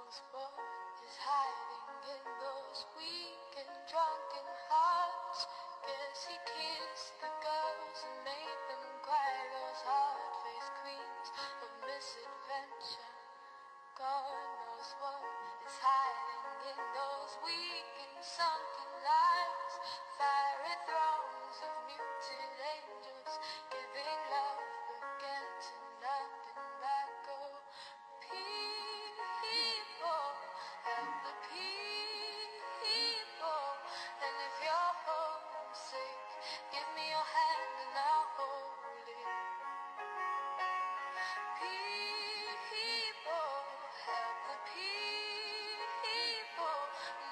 knows what is hiding in those weak and drunken hearts. Guess he kissed the girls and made them cry, those hard-faced queens of misadventure. God knows what is hiding in those weak and sunken lives. Fiery thrones of muted angels, giving love but getting nothing back. Oh, people, help the people. And if you're homesick, give me your hand and I'll hold it. People, help the people.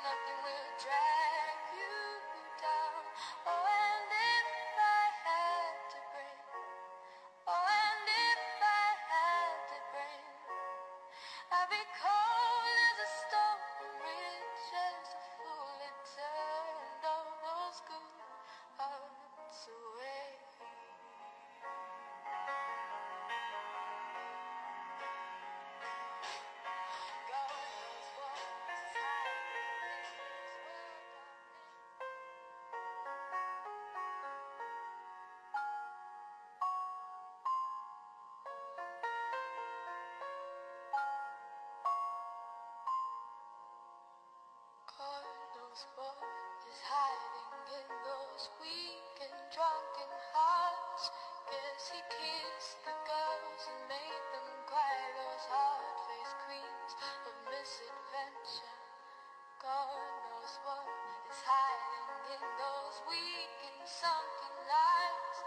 Nothing will drag you down. Oh, and if I had to bring, oh, and if I had to bring, I'd be cold as a stone, rich as a fool, and turned all those good hearts away. God knows what is hiding in those weak and drunken hearts. Guess he kissed the girls and made them cry, those hard-faced queens of misadventure. God knows what is hiding in those weak and sunken lives.